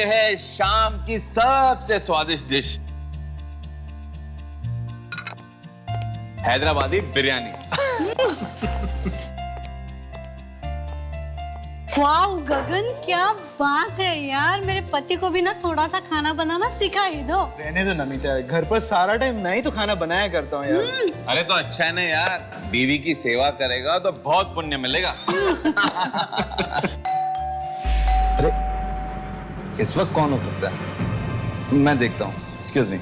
है शाम की सबसे स्वादिष्ट डिश, हैदराबादी बिरयानी। वाह गगन, क्या बात है यार। मेरे पति को भी ना थोड़ा सा खाना बनाना सिखा ही दो। रहने दो नमिता, घर पर सारा टाइम मैं ही तो खाना बनाया करता हूँ यार। अरे तो अच्छा है ना यार, बीवी की सेवा करेगा तो बहुत पुण्य मिलेगा। अरे इस वक्त कौन हो सकता है? मैं देखता हूँ। Excuse me.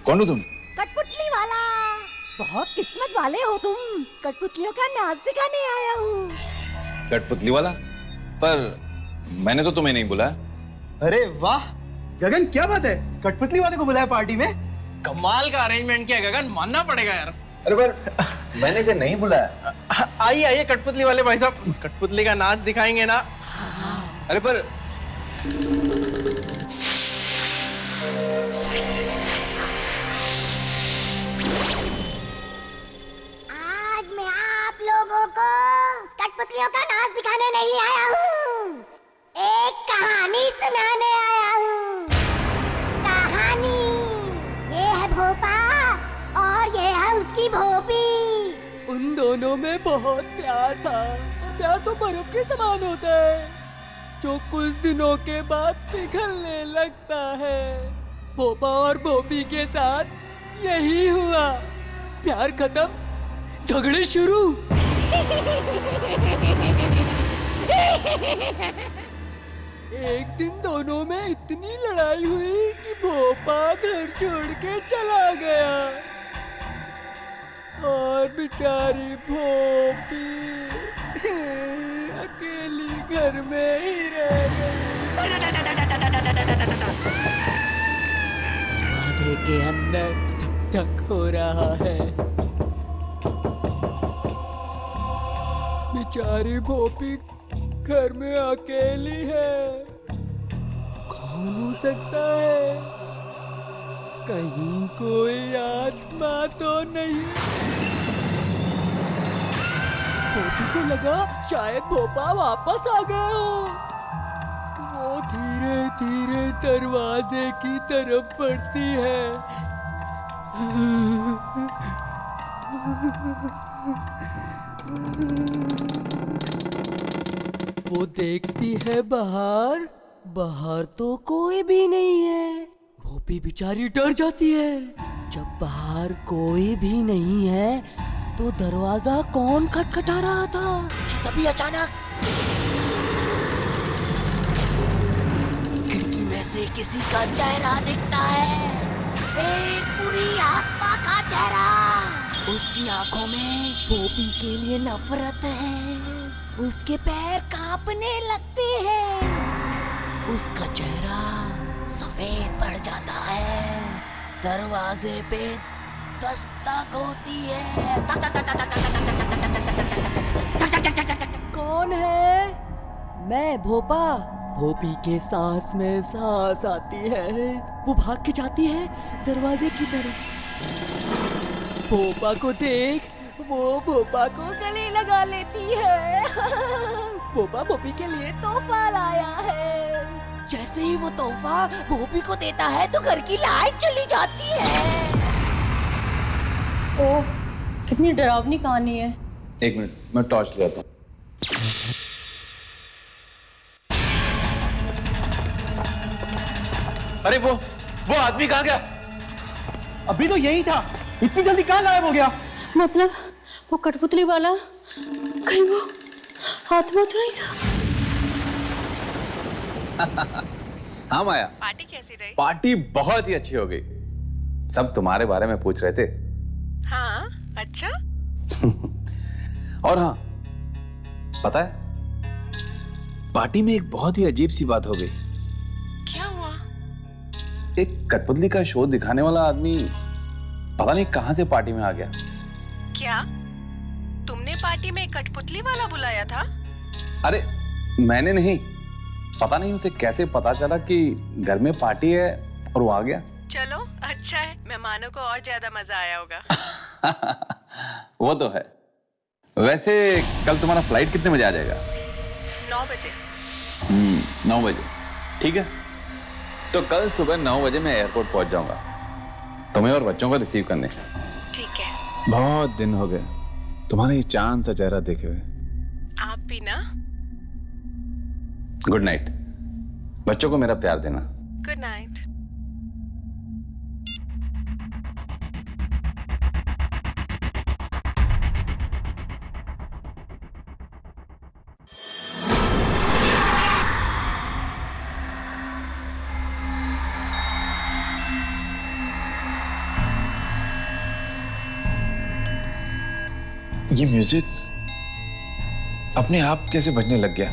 कौन हो तुम? कठपुतली वाला। बहुत किस्मत वाले हो तुम। कठपुतलियों का नाच दिखाने आया हूँ। कठपुतली वाला? पर मैंने तो तुम्हें नहीं बुलाया। अरे वाह गगन, क्या बात है, कठपुतली वाले को बुलाया पार्टी में? कमाल का अरेंजमेंट किया गगन, मानना पड़ेगा यार। अरे पर मैंने इसे नहीं बुलाया। आइए आइए कठपुतली वाले भाई साहब, कठपुतली का नाच दिखाएंगे ना। अरे पर आज मैं आप लोगों को कठपुतलियों का नाच दिखाने नहीं आया हूँ, एक कहानी सुनाने आया हूँ। कहानी ये है भोपा और ये है उसकी भोपी। उन दोनों में बहुत प्यार था। प्यार तो बर्फ के समान होता है जो कुछ दिनों के बाद पिघलने लगता है। भोपा और भोपी के साथ यही हुआ। प्यार खत्म, झगड़े शुरू। एक दिन दोनों में इतनी लड़ाई हुई कि भोपा घर छोड़ के चला गया और बेचारी भोपी अकेली घर में ही रह गई। दरवाजे के अंदर धक धक हो रहा है। बेचारी भोपी घर में अकेली है। कौन हो सकता है? कहीं कोई आत्मा तो नहीं? भोपी को लगा शायद भोपा वापस आ गया हो। वो धीरे धीरे दरवाजे की तरफ बढ़ती है। वो देखती है बाहर, बाहर तो कोई भी नहीं है। भोपी बेचारी डर जाती है। जब बाहर कोई भी नहीं है तो दरवाजा कौन खटखटा रहा था? तभी अचानक खिड़की में से किसी का चेहरा दिखता है। एक बुरी आत्मा का चेहरा। उसकी आंखों में भोपी के लिए नफरत है। उसके पैर कांपने लगते हैं। उसका चेहरा सफेद पड़ जाता है। दरवाजे पे दस्तक होती है। कौन है? मैं भोपा। भोपी के सांस में सांस आती है। वो भाग के जाती है दरवाजे की तरफ। भोपा को देख वो भोपा को गले लगा लेती है। भोपा भोपी के लिए तोहफा लाया है। जैसे ही वो तोहफा भोपी को देता है तो घर की लाइट चली जाती है। ओह, कितनी डरावनी कहानी है। एक मिनट, मैं टॉर्च ले आता हूँ। अरे वो आदमी कहाँ गया? अभी तो यही था, इतनी जल्दी कहाँ गायब हो गया? मतलब वो कठपुतली वाला कहीं वो आत्मा तो नहीं था? हाँ माया, पार्टी कैसी रही? पार्टी बहुत ही अच्छी हो गई। सब तुम्हारे बारे में पूछ रहे थे। हाँ, अच्छा। और हाँ, पता है पार्टी में एक बहुत ही अजीब सी बात हो गई। क्या हुआ? एक कठपुतली का शो दिखाने वाला आदमी पता नहीं कहां से पार्टी में आ गया। क्या तुमने पार्टी में कठपुतली वाला बुलाया था? अरे मैंने नहीं, पता नहीं उसे कैसे पता चला कि घर में पार्टी है और वो आ गया। चलो अच्छा है, मेहमानों को और ज्यादा मजा आया होगा। वो तो है। वैसे कल तुम्हारा फ्लाइट कितने बजे आ जाएगा? 9 बजे। 9 बजे, ठीक है। तो कल सुबह 9 बजे मैं एयरपोर्ट पहुंच जाऊंगा तुम्हें और बच्चों को रिसीव करने। ठीक है। बहुत दिन हो गए तुम्हारा ये चांद सा चेहरा देखे हुए। आप भी ना। Good night. बच्चों को मेरा प्यार देना। Good night. ये म्यूजिक अपने आप कैसे बजने लग गया?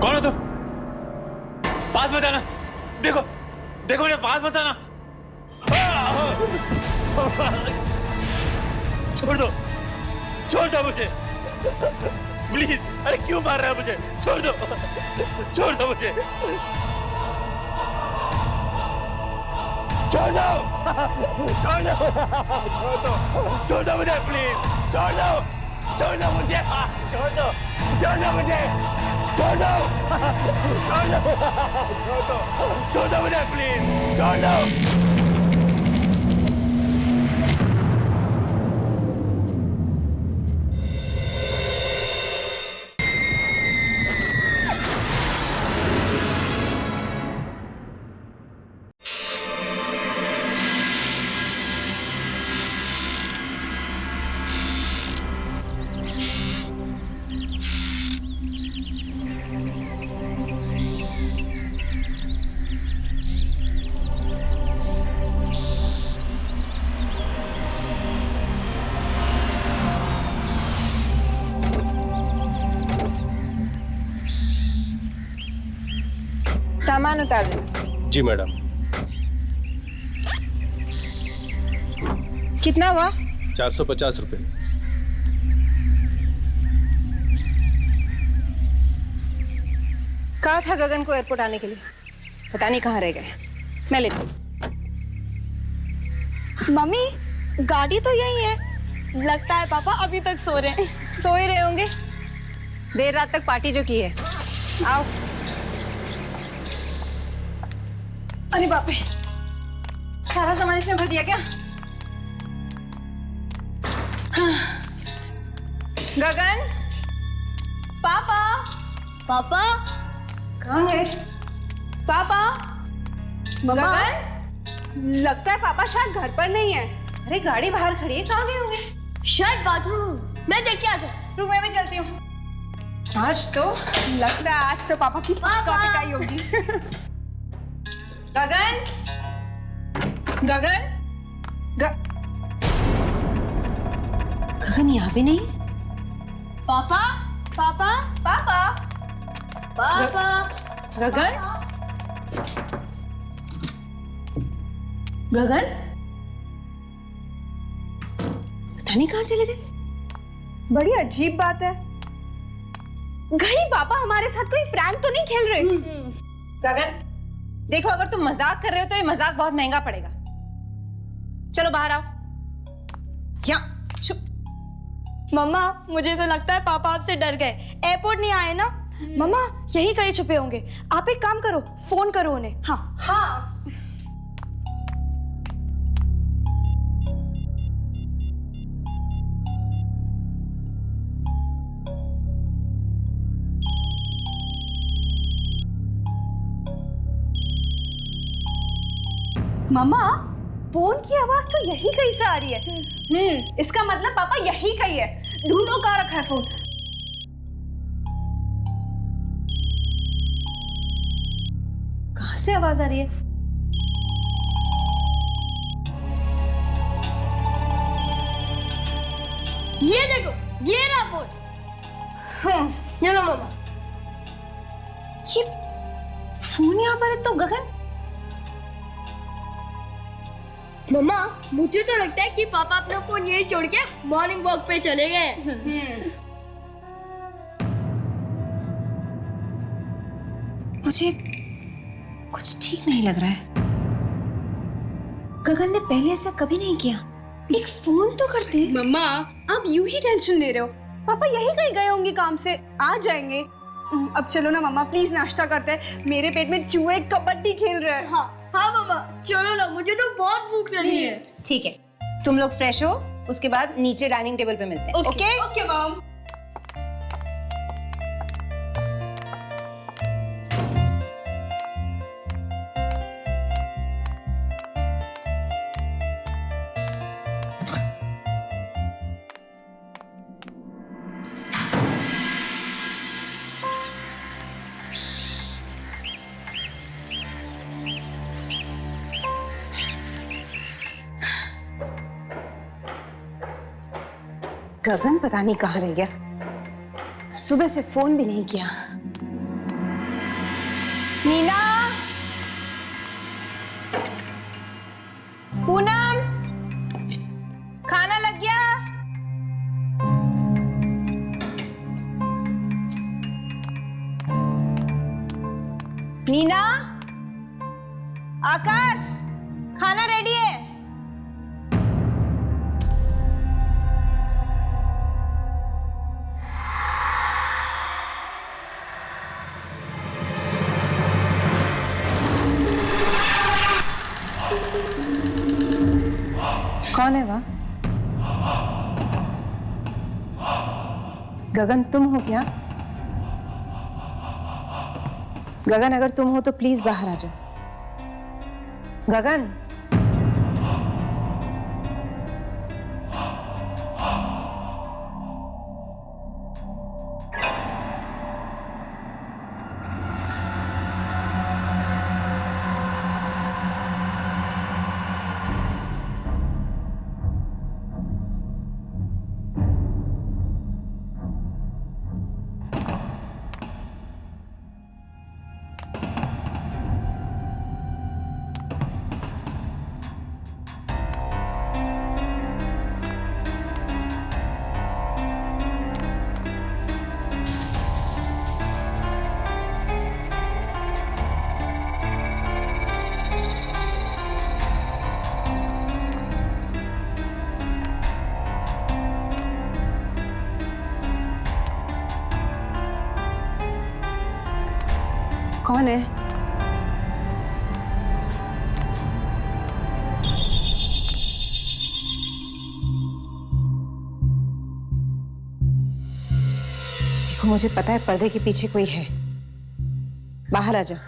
कौन हो तुम? बात बताना। देखो देखो मेरे बात बताना। छोड़ दो मुझे प्लीज। अरे क्यों मार रहा है मुझे? छोड़ दो मुझे। छोड़ दो मुझे प्लीज। छोड़ दो मुझे। प्लीज छोड़ दो। सामान उतार दो। जी मैडम। कितना हुआ? 450 रुपए। कहा था गगन को एयरपोर्ट आने के लिए, पता नहीं कहाँ रह गए। मैं लेती हूँ। मम्मी गाड़ी तो यही है। लगता है पापा अभी तक सो रहे हैं। सो ही रहे होंगे, देर रात तक पार्टी जो की है। आओ। अरे बाप रे, सारा सामान इसमें भर दिया क्या? हाँ। गगन, पापा कहाँ गए? पापा, गगन, लगता है पापा शायद घर पर नहीं है। अरे गाड़ी बाहर खड़ी है, कहाँ गए होंगे? शायद बाथरूम। मैं देख के आ जाऊँ। रूम में भी चलती हूँ। आज तो लगता है आज तो पापा की पक्का पिटाई होगी। गगन, गगन यहाँ भी नहीं। पापा गगन, पता नहीं कहाँ चले गए। बड़ी अजीब बात है। कहीं पापा हमारे साथ कोई प्रैंक तो नहीं खेल रहे? गगन, देखो अगर तुम मजाक कर रहे हो तो ये मजाक बहुत महंगा पड़ेगा। चलो बाहर आओ। यहाँ चुप। मम्मा मुझे तो लगता है पापा आपसे डर गए। एयरपोर्ट नहीं आए ना? मम्मा यही कहीं छुपे होंगे। आप एक काम करो, फोन करो उन्हें। हाँ। मम्मा फोन की आवाज तो यही कहीं से आ रही है। इसका मतलब पापा यही कहीं है। ढूंढो कहाँ रखा है फोन। कहाँ से आवाज आ रही है? ये देखो ये रहा फोन। ये लो मम्मा। ये फोन यहाँ पर है तो गगन। मम्मा मुझे तो लगता है कि पापा अपना फोन यही छोड़ के मॉर्निंग वॉक पे चले गए। मुझे कुछ ठीक नहीं लग रहा है। गगन ने पहले ऐसा कभी नहीं किया। एक फोन तो करते। मम्मा आप यूं ही टेंशन ले रहे हो। पापा यही कहीं गए होंगे काम से, आ जाएंगे। अब चलो ना मम्मा, प्लीज नाश्ता करते हैं। मेरे पेट में चूहे कबड्डी खेल रहे हैं। हाँ मम्मा चलो ना, मुझे तो बहुत भूख लगी है। ठीक है, तुम लोग फ्रेश हो, उसके बाद नीचे डाइनिंग टेबल पे मिलते हैं। Okay okay mom. गगन पता नहीं कहाँ रह गया, सुबह से फोन भी नहीं किया। नीना, पूनम, खाना लग गया? नीना, आकाश, खाना रेडी है? कौन है वह? गगन तुम हो क्या? गगन अगर तुम हो तो प्लीज बाहर आ जाओ। गगन, कौन है? देखो मुझे पता है पर्दे के पीछे कोई है, बाहर आ जाओ।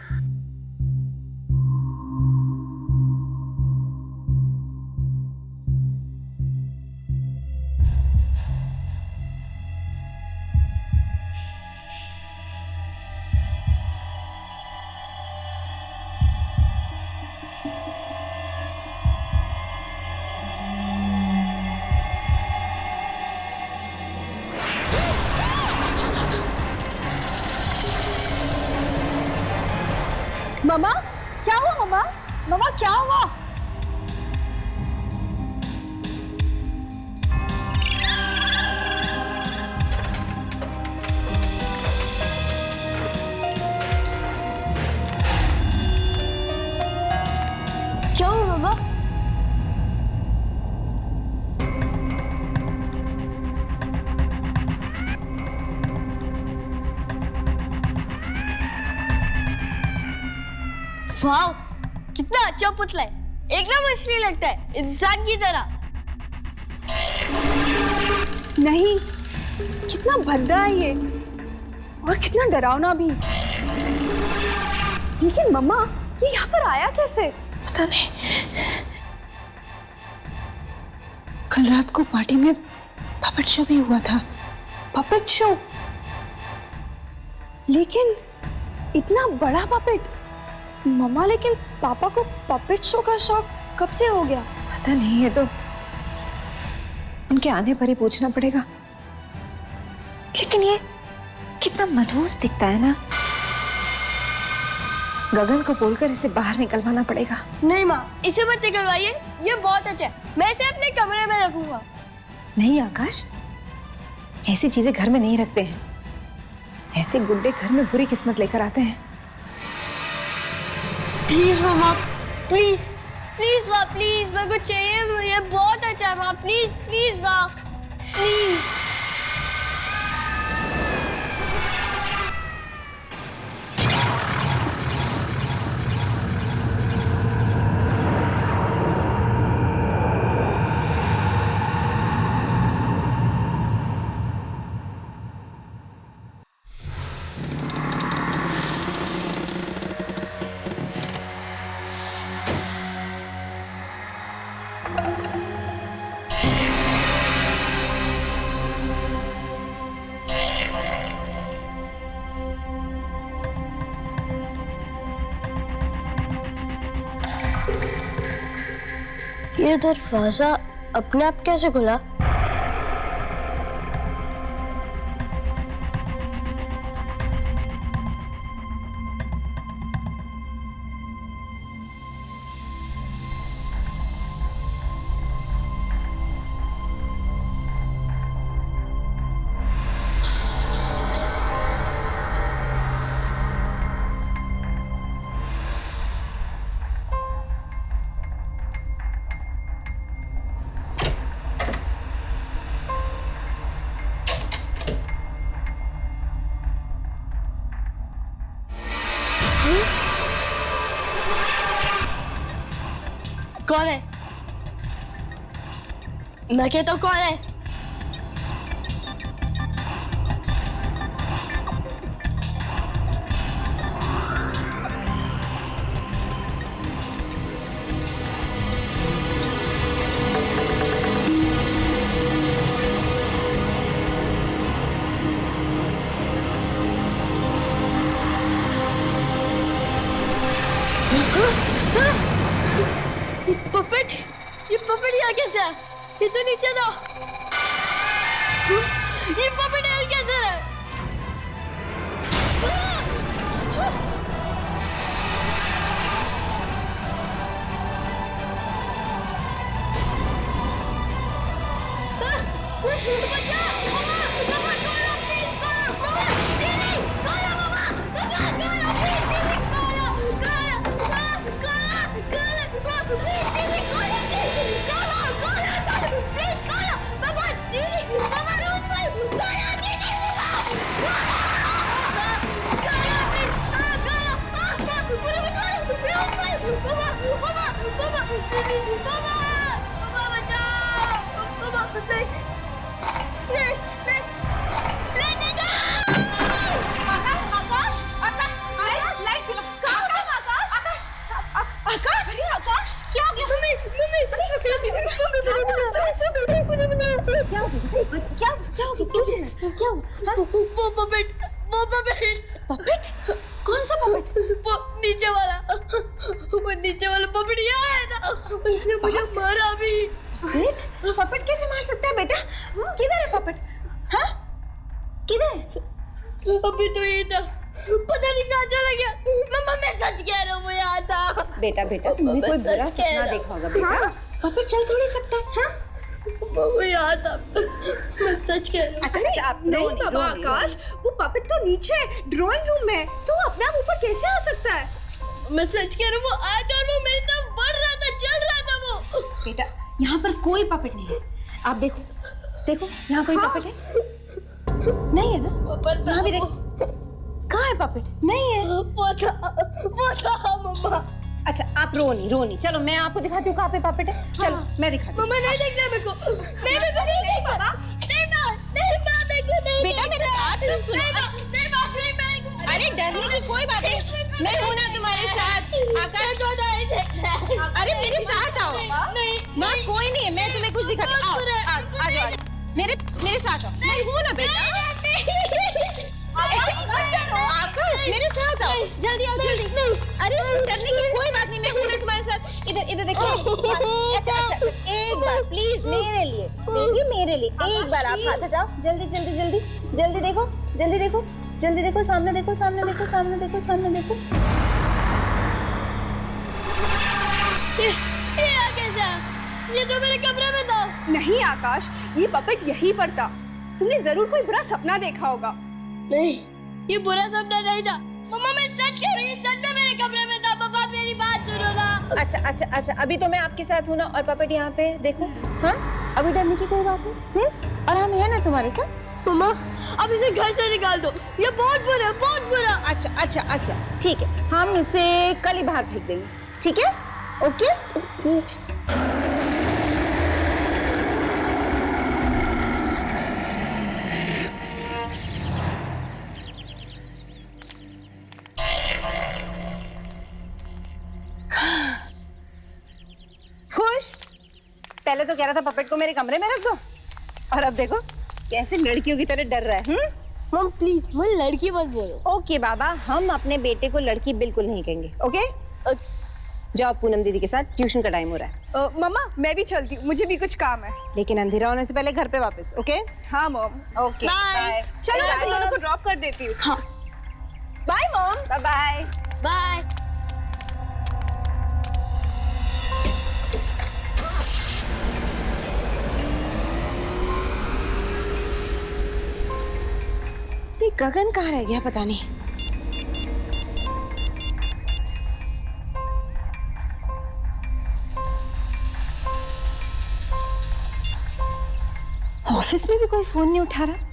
मम्मा क्या हुआ? मम्मा, मम्मा क्या हुआ? क्या हुआ मम्मा? वाह कितना अच्छा पुतला है, एकदम असली लगता है, इंसान की तरह। नहीं, कितना भद्दा है ये और कितना डरावना भी। लेकिन मम्मा ये यहाँ पर आया कैसे? पता नहीं, कल रात को पार्टी में पपेट शो भी हुआ था। Puppet show? लेकिन इतना बड़ा पपेट? मम्मा लेकिन पापा को पपेट शो का शौक कब से हो गया? पता नहीं, है तो उनके आने पर ही पूछना पड़ेगा। लेकिन ये कितना मनहूस दिखता है ना। गगन को बोलकर इसे बाहर निकलवाना पड़ेगा। नहीं माँ, इसे मत निकलवाइए, ये बहुत अच्छा है, मैं इसे अपने कमरे में रखूंगा। नहीं आकाश, ऐसी चीजें घर में नहीं रखते हैं। ऐसे गुड्डे घर में बुरी किस्मत लेकर आते हैं। प्लीज मामा, प्लीज प्लीज माँ, प्लीज मेरे को चाहिए, ये बहुत अच्छा है माँ, प्लीज प्लीज माँ, प्लीज। ये दरवाजा अपने आप कैसे खुला? कौन है? मैं कहता हूँ कौन है? ये पपेट यहाँ कैसे है? ये तो नीचे था। ये पपेट यहाँ कैसे है? पपेट? कौन सा पपेट? वो नीचे वाला पपेट यहाँ है ना, उसने मुझे मारा भी। पपेट? पपेट कैसे मार सकता है बेटा? किधर है पपेट? हाँ? किधर है? अभी तो ये था, पता नहीं कहाँ चला गया। मम्मा मैं सच कह रहा हूँ, वो यहाँ था। बेटा तुमने कोई बुरा सपना देखा होगा बेटा। पपेट चल थोड़ी सकता है। हाँ? वो यहाँ था, मैं सच कह रहा हूँ। अच्छा आप नहीं बाबा आकाश, वो पपेट तो नीचे ड्राइंग रूम में, तो अपने आप ऊपर कैसे आ सकता है? मैं सच कह रहा हूँ, वो आया था और वो मेरी तरफ बढ़ रहा था, चल रहा था वो। बेटा यहाँ पर कोई पपेट नहीं है। आप देखो यहाँ कोई पपेट है? नहीं है ना? यहाँ भी देखो। कहाँ है पपेट? नहीं है। वो था मम्मा। अच्छा आप रो नहीं, चलो मैं आपको दिखाती हूँ कहाँ पे पपेट है। चलो मैं दिखाती हूँ। मम्मा नहीं देखना मेरे को, नहीं देखना। बेटा मेरे बात तो सुनो। अरे डरने की कोई बात नहीं, मैं हूँ ना तुम्हारे साथ। आकाश अरे मेरे साथ आओ। नहीं माँ कोई नहीं है, मैं तुम्हें कुछ दिखाती हूँ। आ जाओ मेरे साथ आओ। मैं हूँ ना बेटा। आकाश मेरे साथ आओ, जल्दी आओ जल्दी। अरे डरने की कोई बात नहीं, मैं हूँ ना तुम्हारे साथ। इधर देखो। अच्छा एक बार प्लीज मेरे लिए एक बार आप हाथ हटाओ, जल्दी। जल्दी देखो, जल्दी देखो, जल्दी देखो, सामने देखो, सामने देखो, सामने देखो, सामने देखो। ये कैसा? ये तो मेरे कमरे में था। नहीं आकाश, ये पपेट यहीं पर था। तुमने जरूर कोई बुरा सपना देखा होगा। नहीं, ये बुरा सपना नहीं था। मम्मा मैं सच कह रही हूँ, सच में मेरे कमरे में था। पापा मेरी बात सुनो ना। अच्छा अच्छा अच्छा, अभी तो मैं आपके साथ हूँ ना, और पपेट यहाँ पे देखो। हाँ, अभी डरने की कोई बात नहीं। और हम है ना तुम्हारे साथ। मम्मा अब इसे घर से निकाल दो, ये बहुत बुरा है, बहुत बुरा। अच्छा अच्छा अच्छा, ठीक है, हम इसे कल ही बाहर फेंक देंगे, ठीक है? ओके। खुश? पहले तो कह रहा था पपेट को मेरे कमरे में रख दो, और अब देखो कैसे लड़कियों की तरह डर रहा है। मम प्लीज मुझे लड़की मत बोलो। ओके बाबा, हम अपने बेटे को लड़की बिल्कुल नहीं कहेंगे। ओके, जाओ पूनम दीदी के साथ, ट्यूशन का टाइम हो रहा है। मम्मा मैं भी चलती हूँ, मुझे भी कुछ काम है। लेकिन अंधेरा होने से पहले घर पे वापस। ओके? हाँ मॉम। Okay, bye. चलो मैं तुम दोनों को ड्रॉप कर देती हूँ। हाँ। Bye mom. Bye bye. Bye. Gagan कहाँ रह गया पता नहीं। ऑफिस में भी कोई फोन नहीं उठा रहा।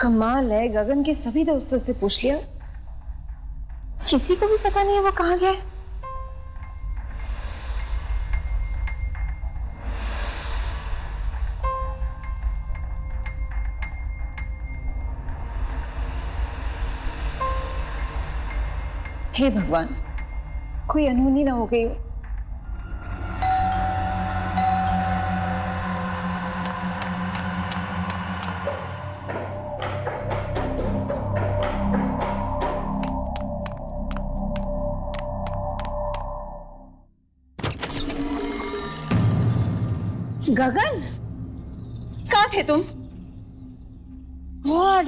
कमाल है, गगन के सभी दोस्तों से पूछ लिया, किसी को भी पता नहीं है वो कहाँ गया। हे भगवान, कोई अनहोनी ना हो गई हो। गगन, कहाँ थे तुम? गॉड,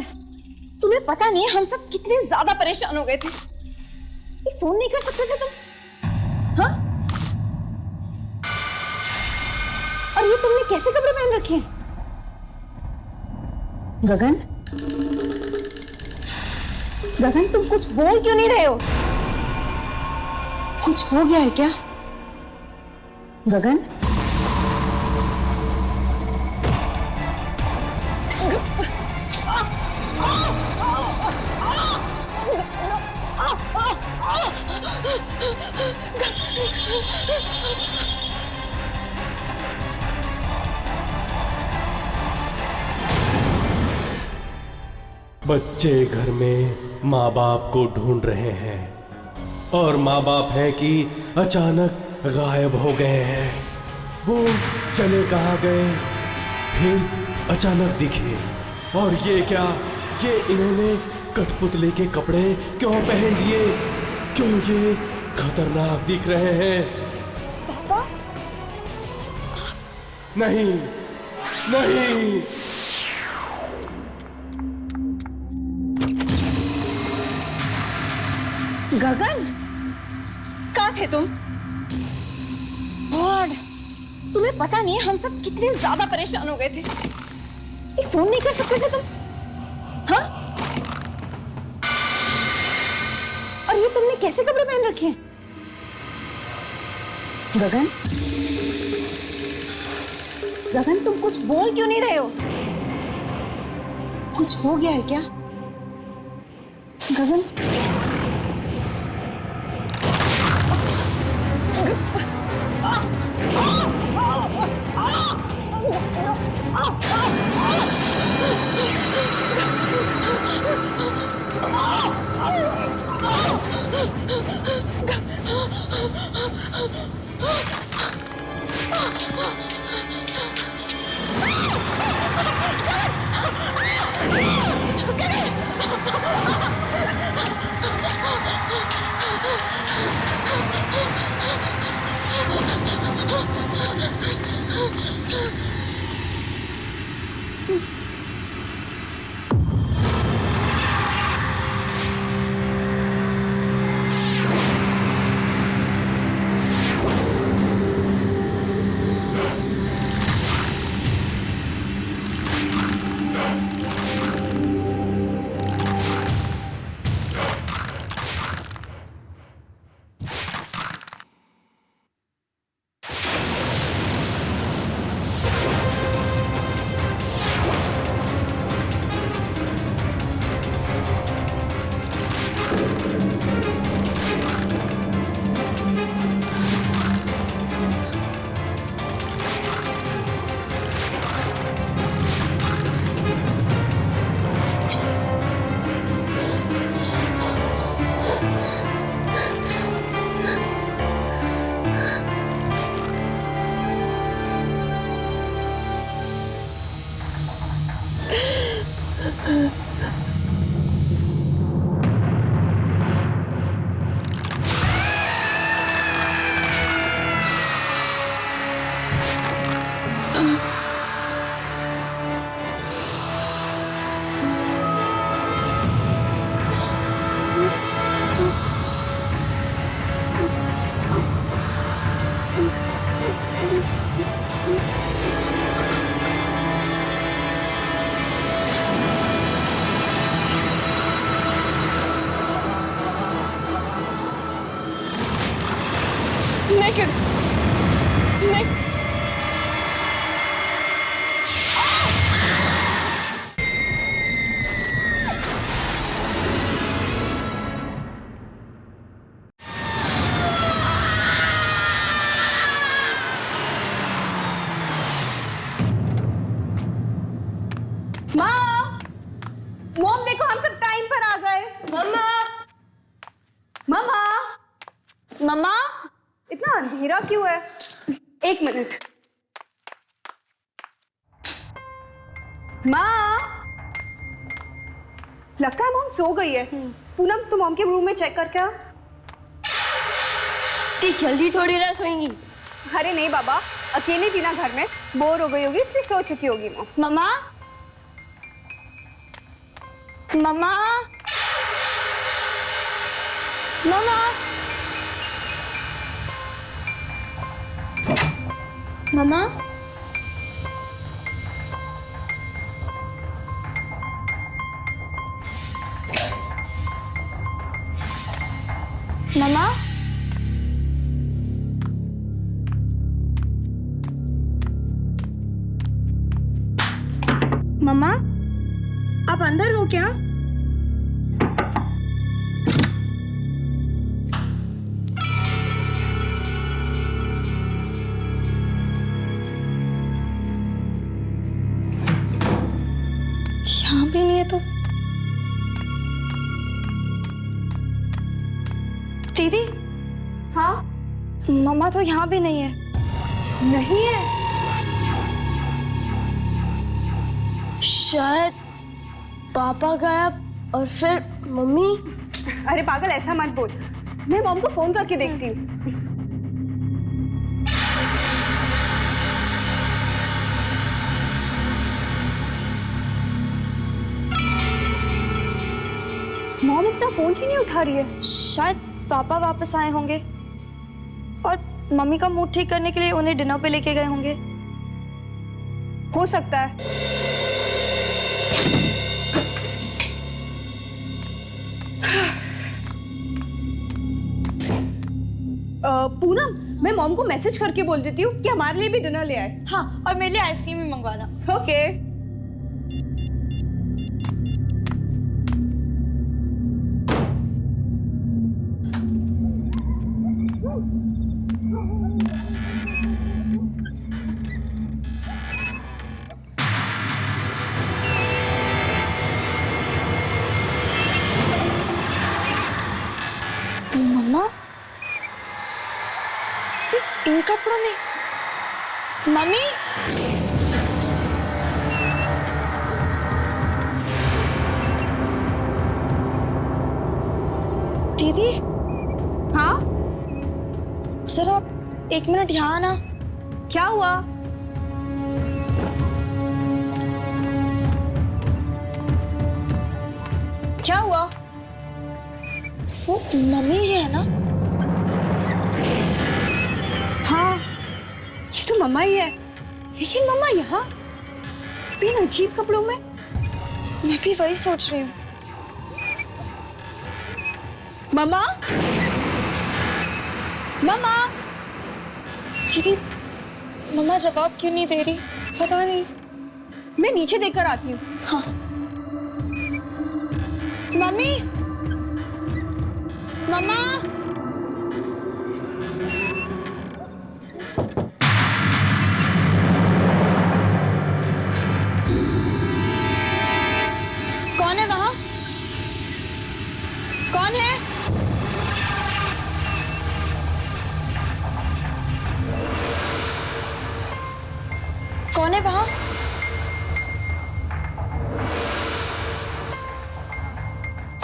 तुम्हें पता नहीं हम सब कितने ज्यादा परेशान हो गए थे। ये फोन नहीं कर सकते थे तुम? हाँ? और ये तुमने कैसे कपड़े पहन रखे हैं? गगन, गगन तुम कुछ बोल क्यों नहीं रहे हो? कुछ हो गया है क्या? गगन, बच्चे घर में माँ बाप को ढूंढ रहे हैं, और माँ बाप है कि अचानक गायब हो गए हैं। वो चले कहाँ गए, फिर अचानक दिखे। और ये क्या, ये इन्होंने कठपुतली के कपड़े क्यों पहन लिए? क्यों ये खतरनाक दिख रहे हैं? पापा? नहीं नहीं, गगन, कहाँ थे तुम? गॉड, तुम्हें पता नहीं हम सब कितने ज्यादा परेशान हो गए थे। एक फोन नहीं कर सकते थे तुम? हाँ? और ये तुमने कैसे कपड़े पहन रखे हैं? गगन, गगन तुम कुछ बोल क्यों नहीं रहे हो? कुछ हो गया है क्या गगन? Naked. मॉम देखो हम सब टाइम पर आ गए। मम्मा मम्मा मम्मा इतना अंधेरा क्यों है? एक मिनट। माँ लगता है मॉम सो गई है। पूनम तुम मॉम के रूम में चेक करके आओ। ती जल्दी थोड़ी ना सोएंगी। अरे नहीं बाबा, अकेली थी ना घर में, बोर हो गई होगी इसलिए सो चुकी होगी मॉम। मम्मा मम्मा मम्मा मम्मा मम्मा मम्मा आप अंदर हो क्या? यहाँ भी नहीं है तो दीदी। हाँ मम्मा तो यहाँ भी नहीं है। नहीं है। शायद पापा गायब और फिर मम्मी। अरे पागल ऐसा मत बोल, मैं मॉम को फोन करके देखती हूँ। मॉम इतना फोन क्यों नहीं उठा रही है? शायद पापा वापस आए होंगे और मम्मी का मूड ठीक करने के लिए उन्हें डिनर पे लेके गए होंगे। हो सकता है। पूनम मैं मॉम को मैसेज करके बोल देती हूँ कि हमारे लिए भी डिनर ले आए। हाँ और मेरे लिए आइसक्रीम भी मंगवाना। ओके। कपड़ों में? मम्मी, दीदी, हाँ, जरा 1 मिनट यहाँ आना। क्या हुआ? क्या हुआ? वो मम्मी ही है ना? हाँ, ये तो मम्मा ही है। लेकिन मम्मा यहाँ इन अजीब कपड़ों में? मैं भी वही सोच रही हूँ। मम्मा, मम्मा, दीदी, मम्मा जवाब क्यों नहीं दे रही? पता नहीं, मैं नीचे देखकर आती हूँ। हाँ। मम्मी, मम्मा, कौन है वहां? कौन है? कौन है वहां?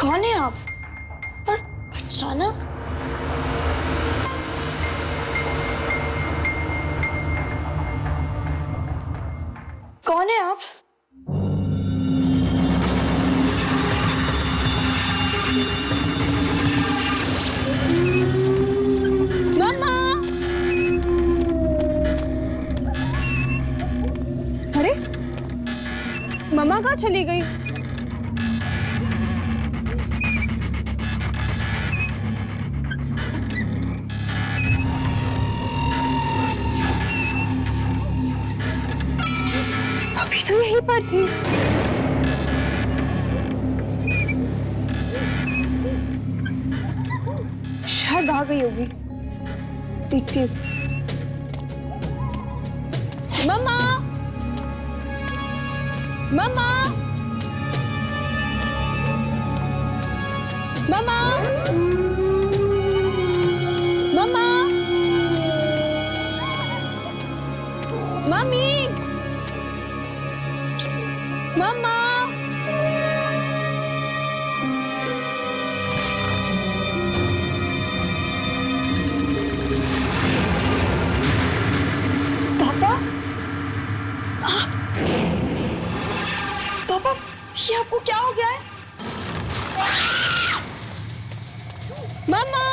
कौन है आप? और अचानक कौन है आप? मम्मा! अरे, मम्मा कहाँ चली गई? अभी तो यहीं पर थी। शायद आ गई होगी। देखती हूँ। मम्मा, मम्मा, मम्मा, मम्मा, मम्मी, मम्मा, पापा, पापा, ये आपको क्या हो गया है? मम्मा,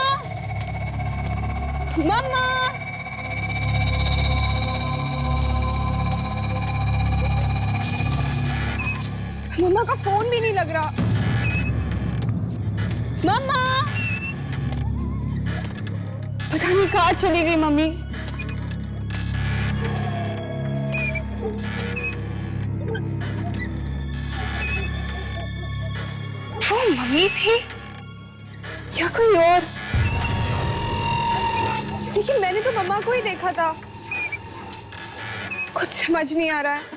मम्मा, मम्मा का फोन भी नहीं लग रहा। मम्मा, पता नहीं कहाँ चली गई मम्मी। वो मम्मी थी या कोई और? लेकिन मैंने तो मम्मा को ही देखा था। कुछ समझ नहीं आ रहा है।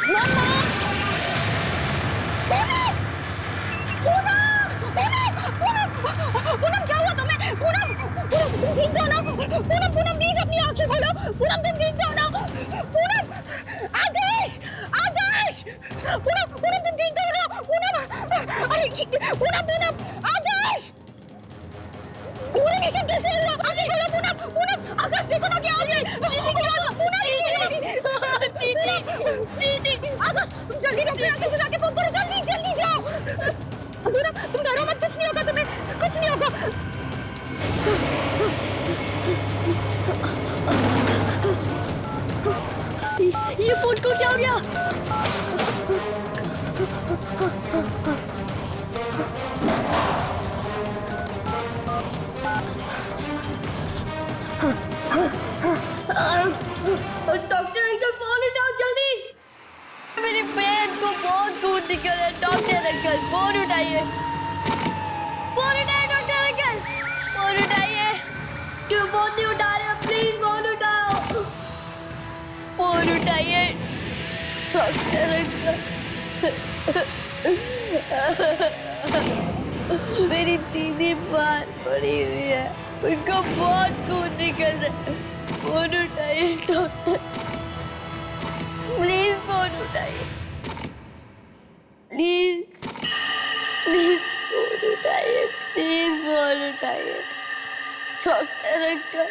मम्मा! पूनम, क्या हुआ तुम्हें? पूनम, तुम ठीक हो ना? पूनम, प्लीज अपनी आंखें खोलो। पूनम, तुम ठीक हो ना? पूनम, आकाश, आकाश, पूनम, तुम ठीक हो ना? पूनम, अरे पूनम, आकाश, पूनम, ये सब कैसे हुआ? आंखें खोलो पूनम, आकाश देखो ना क्या हो गया? आकाश, तुम जल्दी डॉक्टर आके फोन करो, जल्दी जाओ। पूनम, तुम डरो मत, कुछ नहीं होगा तुम्हें, कुछ नहीं होगा। ये फोन को क्या हो गया? डॉक्टर अंकल फोन उठाओ जल्दी। मेरी पेट को बहुत खून निकल रहा है। डॉक्टर अंकल फोन उठाइए, डॉक्टर अंकल फोन उठाइए। क्यों फोन नहीं उठा रहे? प्लीज फोन उठाओ, फोन उठाइए डॉक्टर अंकल। मेरी दीदी बाहर पड़ी हुई है। उनका बहुत खून निकल रहा है। फोन उठाइए डॉक्टर, प्लीज फोन उठाइए, प्लीज प्लीज फोन उठाइए, प्लीज फोन उठाइए डॉक्टर अंकल।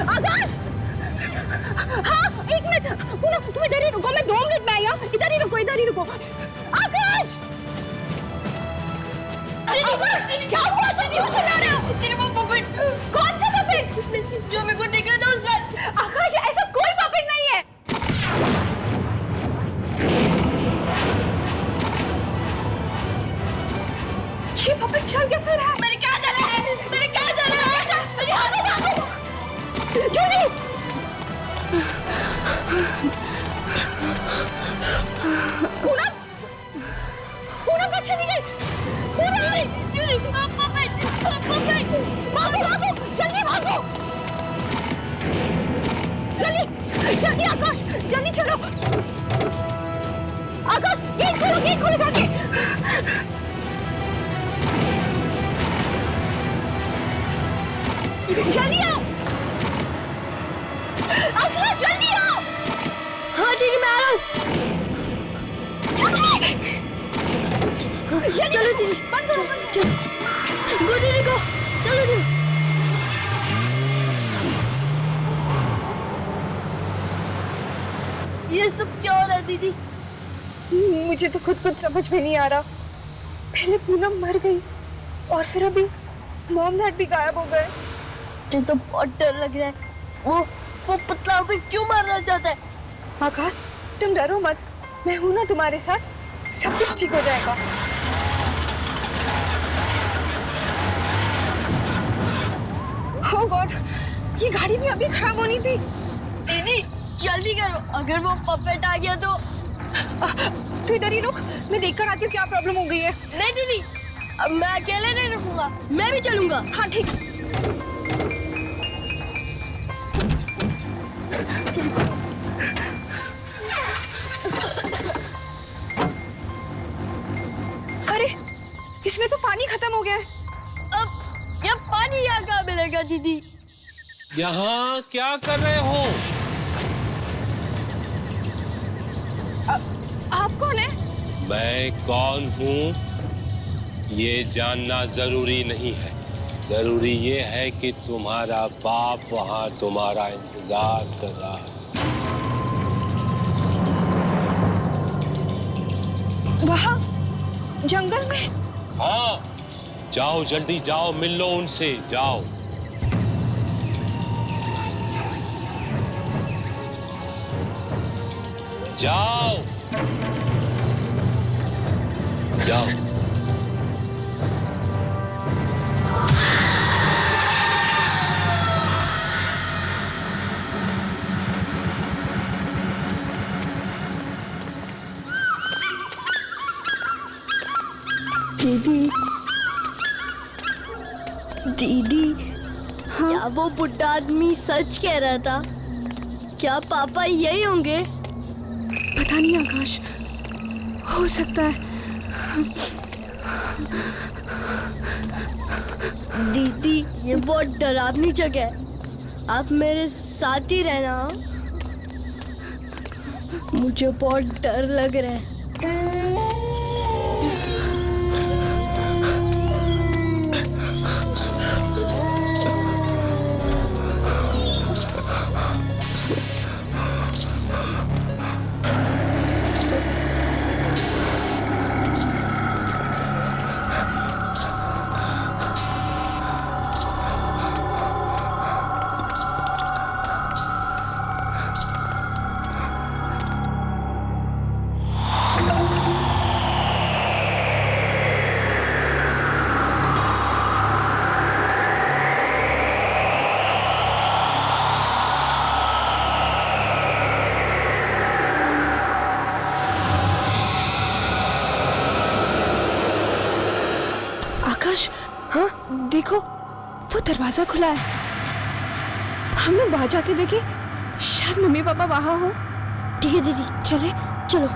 आकाश! हाँ, 1 मिनट। पूनम, तुम इधर ही रुको, मैं 2 मिनट में आई हूँ। इधर ही रुको, इधर ही रुको। आकाश! आकाश, क्या हुआ? तुम क्यों चिल्ला रहे हो? तेरे वो पपेट। कौन सा पपेट? जो मेरे को दिखा था उस रात। आकाश, ऐसा कोई पपेट नहीं है। ये पपेट चल कैसे रहा है? मेरे क्या जाना है? मेरे क्या जाना है? मेरे हाथों भागो। जूली! पूनम! पूनम कहाँ चली गई? पूनम! Julie, puppet, puppet. भागो, भागो! जल्दी भागो! जल्दी! जल्दी आकाश! जल्दी चलो! आकाश, गेट खोलो जाके! जल्दी आओ! आकाश, जल्दी आओ! हाँ ठीक है, मैं आ रहा हूँ। चलो दीदी, बंद करो, गो दीदी को, चलो दीदी। ये सब क्या हो रहा है दीदी? मुझे तो खुद कुछ समझ में नहीं आ रहा। पहले पूनम मर गई और फिर अभी मॉम डैड भी गायब हो गए। मुझे तो बहुत डर लग रहा है। वो पतला अभी क्यों मारना चाहता है? आकाश, तुम डरो मत, मैं हूं ना तुम्हारे साथ, सब कुछ ठीक हो जाएगा। ओह गॉड, ये गाड़ी भी अभी खराब होनी थी। दीदी जल्दी करो, अगर वो पपेट आ गया तो। तू इधर ही रुक, मैं देखकर आती हूँ क्या प्रॉब्लम हो गई है। नहीं दीदी, अब मैं अकेले नहीं रुकूंगा, मैं भी चलूंगा। हाँ ठीक है। अरे, इसमें तो पानी खत्म हो गया है। अब ये पानी यहाँ कहाँ मिलेगा दीदी? यहाँ क्या कर रहे हो? आप कौन है? मैं कौन हूँ ये जानना जरूरी नहीं है। जरूरी ये है कि तुम्हारा बाप वहाँ तुम्हारा इंतजार कर रहा है। वहाँ जंगल में? हाँ, जाओ जल्दी जाओ, मिल लो उनसे, जाओ। जाओ जाओ। दीदी, दीदी, हाँ? क्या वो बुढ़ा आदमी सच कह रहा था? क्या पापा यही होंगे? पता नहीं आकाश, हो सकता है। दीदी, ये बहुत डरावनी जगह है, आप मेरे साथ ही रहना। मुझे बहुत डर लग रहा है। हाँ देखो, वो दरवाजा खुला है। हम लोग बाहर जाके देखें, शायद मम्मी पापा वहां हो। ठीक है दीदी, चले चलो।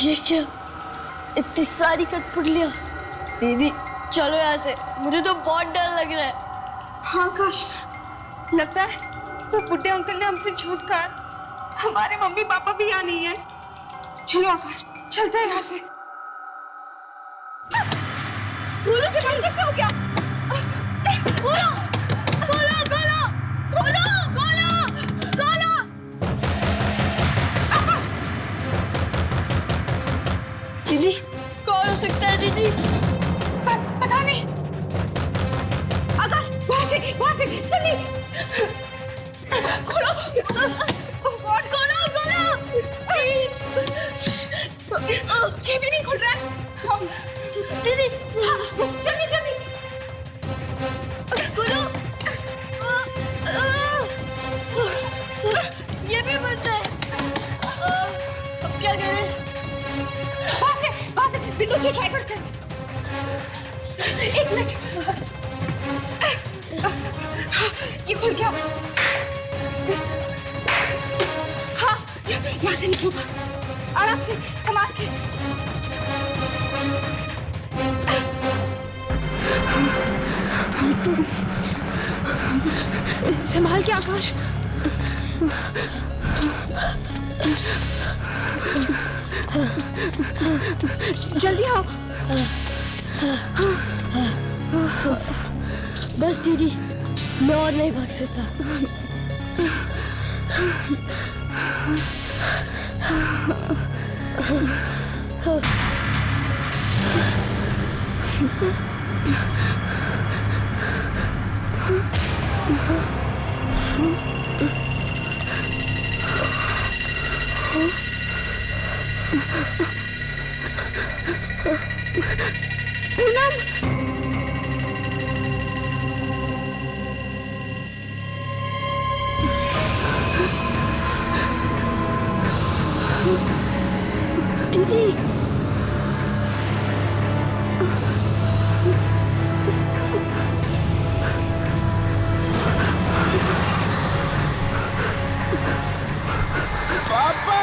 ये क्या, इतनी सारी कठपुतलियां। दीदी चलो यहाँ से, मुझे तो बहुत डर लग रहा है। हाँ आकाश, लगता है वो बुड्ढे अंकल ने हमसे झूठ कहा। हमारे मम्मी पापा भी यहाँ नहीं है। चलो आकाश, चलते हैं यहाँ से। खोलो के बंद कैसे हो गया? खोलो खोलो खोलो खोलो खोलो खोलो। दीदी कौन हो सकता है दीदी? पता नहीं। आकाश वहाँ से जल्दी खोलो खोलो खोलो। ये भी नहीं खुल रहा है। दीदी जल्दी जल्दी खोलो। ये भी बंद है। अब क्या करें? वहाँ से विंडो से ट्राई करते हैं। एक मिनट, ये खुल गया। हाँ, यहाँ से निकलूंगा। आराम से, संभाल के। संभाल के आकाश। जल्दी आओ। बस दीदी, मैं और नहीं भाग सकता। पूनम, दीदी पापा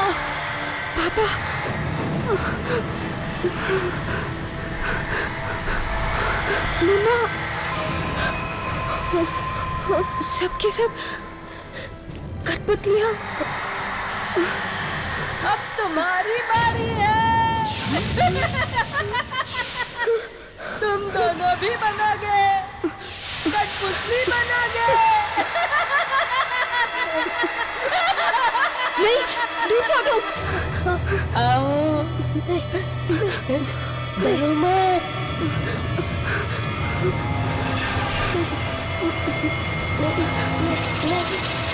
मम्मा, सबके सब कठपुतलियां। अब तुम्हारी बारी है। तुम दोनों भी बनोगे, कठपुतली बनोगे। नहीं, दूर जाओ। आओ, डरो मत। नहीं